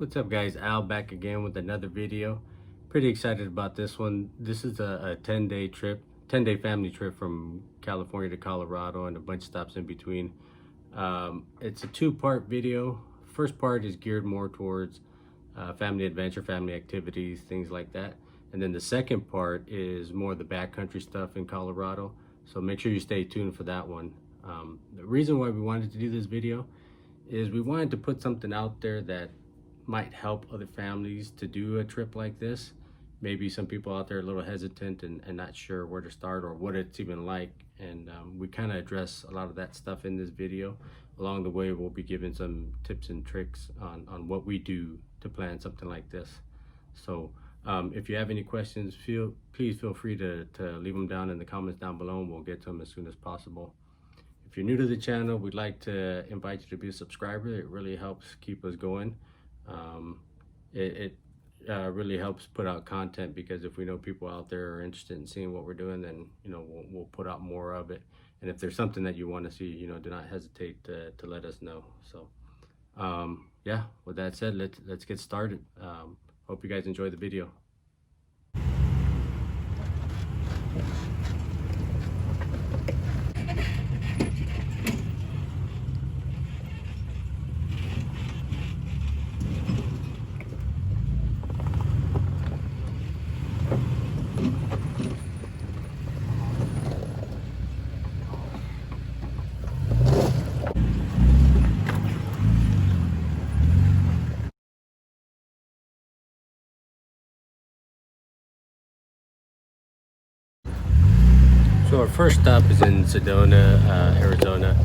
What's up guys, Al back again with another video. Pretty excited about this one. This is a 10-day trip, 10-day family trip from California to Colorado and a bunch of stops in between. It's a two-part video. First part is geared more towards family adventure, family activities, things like that. And then the second part is more the backcountry stuff in Colorado. So make sure you stay tuned for that one. The reason why we wanted to do this video is we wanted to put something out there that might help other families to do a trip like this. Maybe some people out there are a little hesitant and not sure where to start or what it's even like. And we kind of address a lot of that stuff in this video. Along the way, we'll be giving some tips and tricks on what we do to plan something like this. So if you have any questions, please feel free to leave them down in the comments down below, and we'll get to them as soon as possible. If you're new to the channel, we'd like to invite you to be a subscriber. It really helps keep us going. It really helps put out content, because if we know people out there are interested in seeing what we're doing, then we'll put out more of it. And if there's something that you want to see, do not hesitate to let us know. So yeah, with that said, let's get started. Hope you guys enjoy the video. So our first stop is in Sedona, Arizona,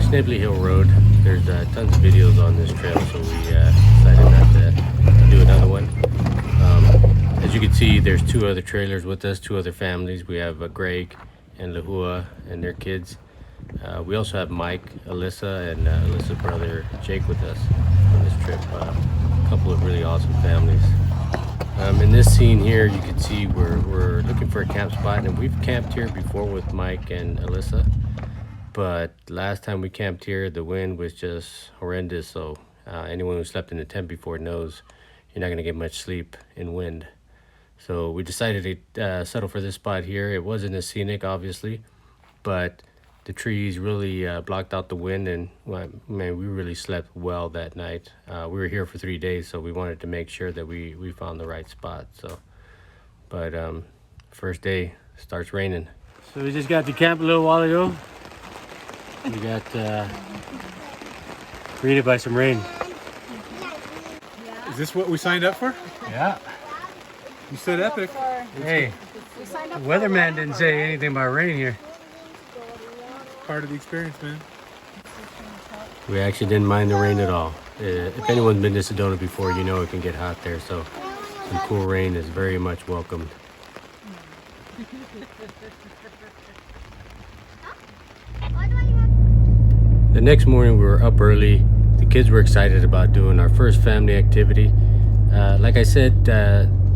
Snively Hill Road. There's tons of videos on this trail, so we decided not to do another one. As you can see, there's two other trailers with us, two other families. We have Greg and Lahua and their kids. We also have Mike, Alyssa, and Alyssa's brother Jake with us on this trip. A couple of really awesome families. In this scene here, you can see we're looking for a camp spot, and we've camped here before with Mike and Alyssa, but last time we camped here, the wind was just horrendous. So anyone who slept in the tent before knows you're not going to get much sleep in wind. So we decided to settle for this spot here. It wasn't as scenic, obviously, but the trees really blocked out the wind, and man, we really slept well that night. We were here for 3 days, so we wanted to make sure that we found the right spot. So, but first day starts raining. So we just got to camp a little while ago. We got greeted by some rain. Is this what we signed up for? Yeah. You said epic. Hey, the weatherman didn't say anything about rain here. Part of the experience, man. We actually didn't mind the rain at all. If anyone's been to Sedona before, you know it can get hot there, so some cool rain is very much welcomed. The next morning we were up early. The kids were excited about doing our first family activity. Like I said,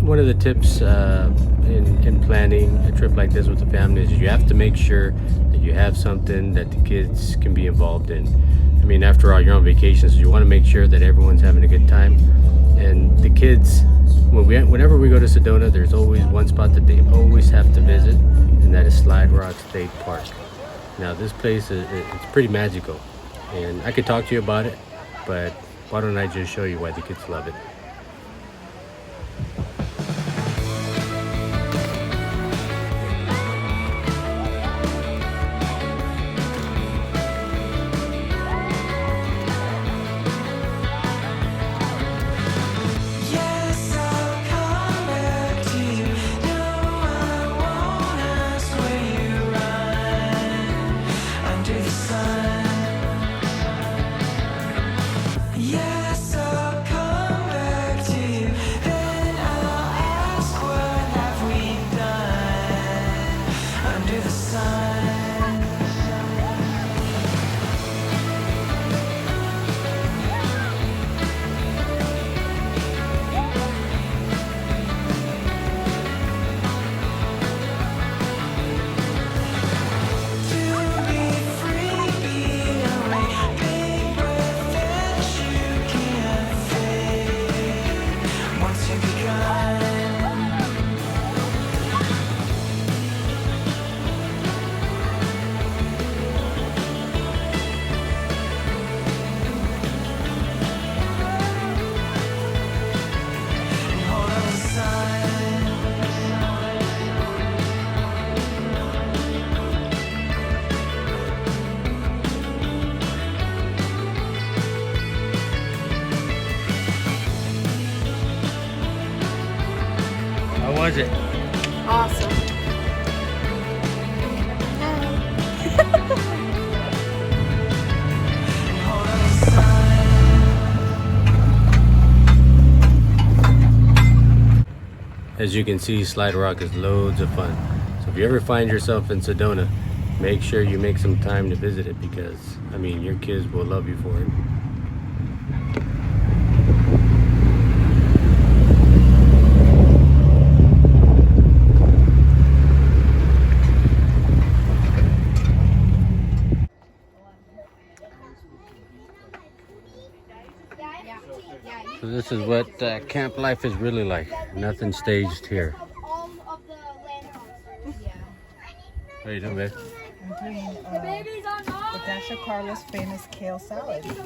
one of the tips in planning a trip like this with the family is you have to make sure that you have something that the kids can be involved in. I mean, after all, you're on vacation, so you want to make sure that everyone's having a good time. And the kids, whenever we go to Sedona, there's always one spot that they always have to visit, and that is Slide Rock State Park. Now, this place it's pretty magical, and I could talk to you about it, but why don't I just show you why the kids love it. Yes, I'll come back. How was it? Awesome. As you can see, Slide Rock is loads of fun. So if you ever find yourself in Sedona, make sure you make some time to visit it because, I mean, your kids will love you for it. So this is what camp life is really like. Nothing staged here. What are you doing, babe? I'm doing the Dasha Carlos famous kale salad. You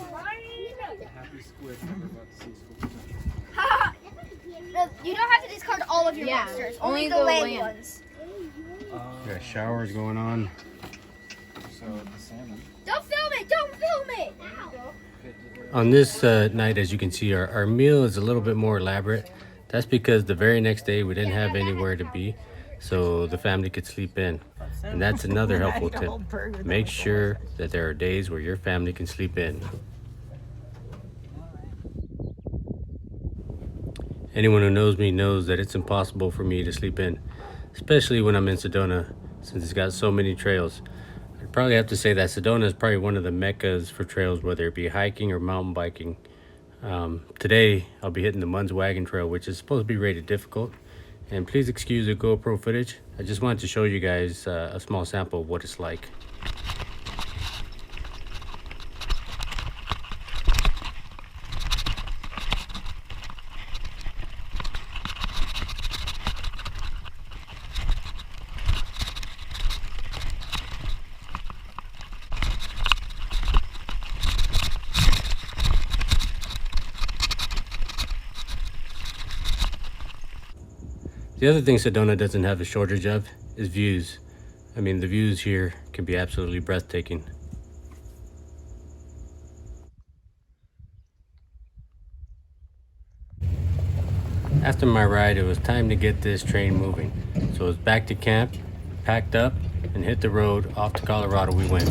don't have to discard all of your monsters. Only the land ones. Got showers going on. Don't film it! Don't film it! On this night, as you can see, our meal is a little bit more elaborate. That's because the very next day we didn't have anywhere to be, so the family could sleep in. And that's another helpful tip. Make sure that there are days where your family can sleep in. Anyone who knows me knows that it's impossible for me to sleep in, especially when I'm in Sedona, since it's got so many trails. I'd probably have to say that Sedona is probably one of the meccas for trails, whether it be hiking or mountain biking. Today, I'll be hitting the Munns Wagon Trail, which is supposed to be rated difficult. And please excuse the GoPro footage. I just wanted to show you guys a small sample of what it's like. The other thing Sedona doesn't have a shortage of is views. I mean, the views here can be absolutely breathtaking. After my ride, it was time to get this train moving. So it was back to camp, packed up, and hit the road. Off to Colorado we went.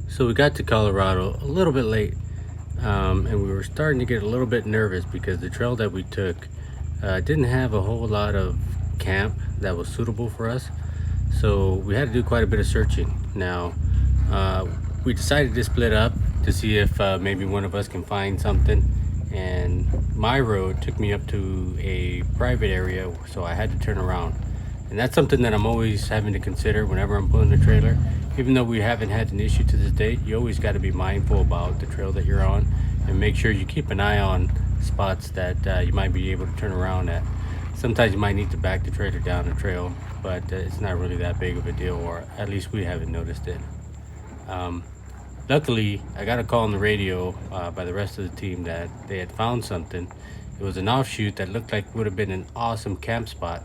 So we got to Colorado a little bit late, and we were starting to get a little bit nervous because the trail that we took didn't have a whole lot of camp that was suitable for us. So we had to do quite a bit of searching. Now, we decided to split up to see if maybe one of us can find something. And my road took me up to a private area, so I had to turn around. And that's something that I'm always having to consider whenever I'm pulling the trailer. Even though we haven't had an issue to this date, you always got to be mindful about the trail that you're on and make sure you keep an eye on spots that you might be able to turn around at. Sometimes you might need to back the trailer down the trail, but it's not really that big of a deal, or at least we haven't noticed it. Luckily, I got a call on the radio by the rest of the team that they had found something. It was an offshoot that looked like would have been an awesome camp spot.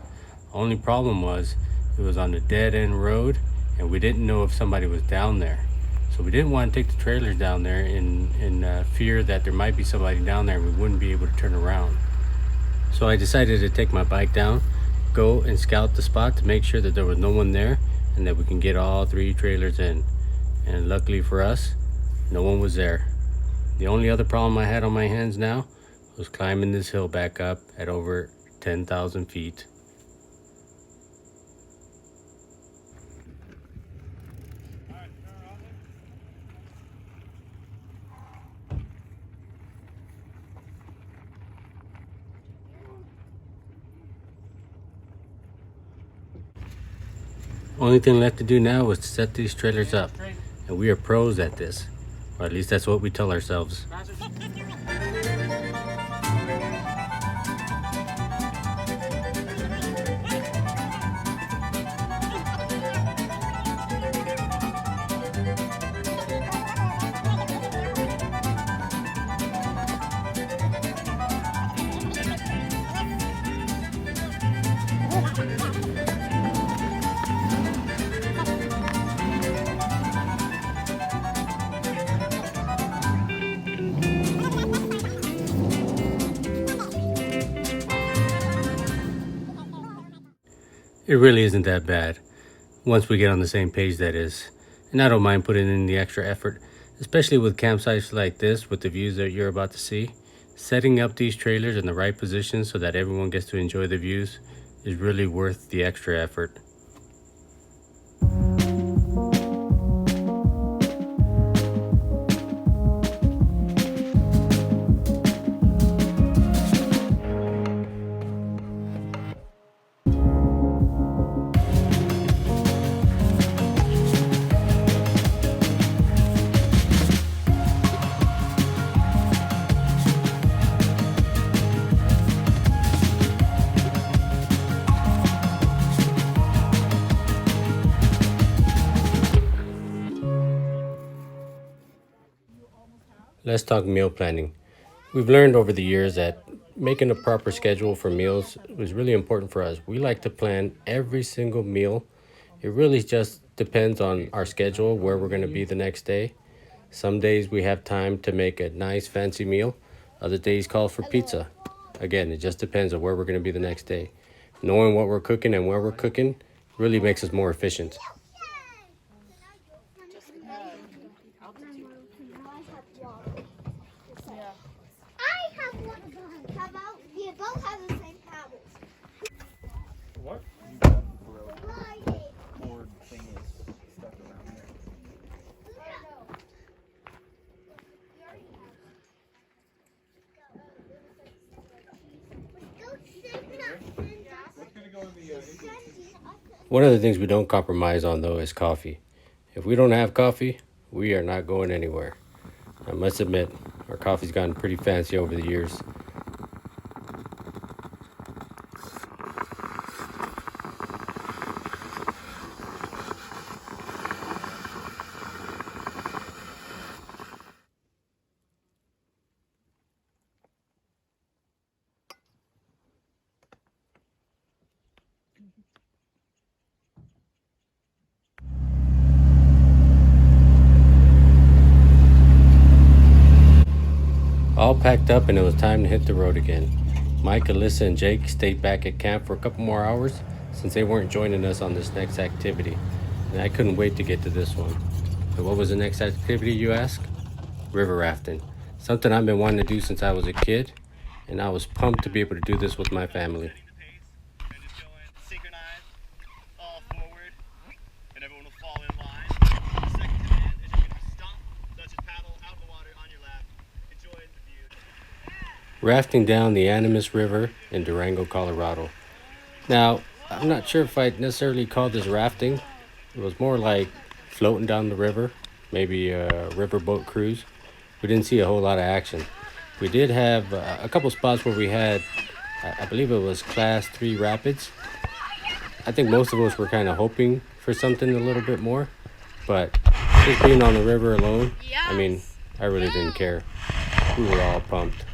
Only problem was it was on a dead end road and we didn't know if somebody was down there. So we didn't want to take the trailers down there in fear that there might be somebody down there and we wouldn't be able to turn around. So I decided to take my bike down, go and scout the spot to make sure that there was no one there and that we can get all 3 trailers in. And luckily for us, no one was there. The only other problem I had on my hands now was climbing this hill back up at over 10,000 feet. Only thing left to do now was to set these trailers up, and we are pros at this, or at least that's what we tell ourselves. It really isn't that bad, once we get on the same page, that is. And I don't mind putting in the extra effort, especially with campsites like this with the views that you're about to see. Setting up these trailers in the right position so that everyone gets to enjoy the views is really worth the extra effort. Let's talk meal planning. We've learned over the years that making a proper schedule for meals was really important for us. We like to plan every single meal. It really just depends on our schedule, where we're going to be the next day. Some days we have time to make a nice fancy meal. Other days call for pizza. Again, it just depends on where we're going to be the next day. Knowing what we're cooking and where we're cooking really makes us more efficient. One of the things we don't compromise on, though, is coffee. If we don't have coffee, we are not going anywhere. I must admit, our coffee's gotten pretty fancy over the years. All packed up and it was time to hit the road again. Mike, Alyssa, and Jake stayed back at camp for a couple more hours since they weren't joining us on this next activity, and I couldn't wait to get to this one. And what was the next activity, you ask? River rafting. Something I've been wanting to do since I was a kid, and I was pumped to be able to do this with my family. Rafting down the Animas River in Durango, Colorado. Now, I'm not sure if I'd necessarily call this rafting. It was more like floating down the river, maybe a riverboat cruise. We didn't see a whole lot of action. We did have a couple spots where we had, I believe it was class 3 rapids. I think most of us were kind of hoping for something a little bit more, but Just being on the river alone, I mean, I really didn't care. We were all pumped.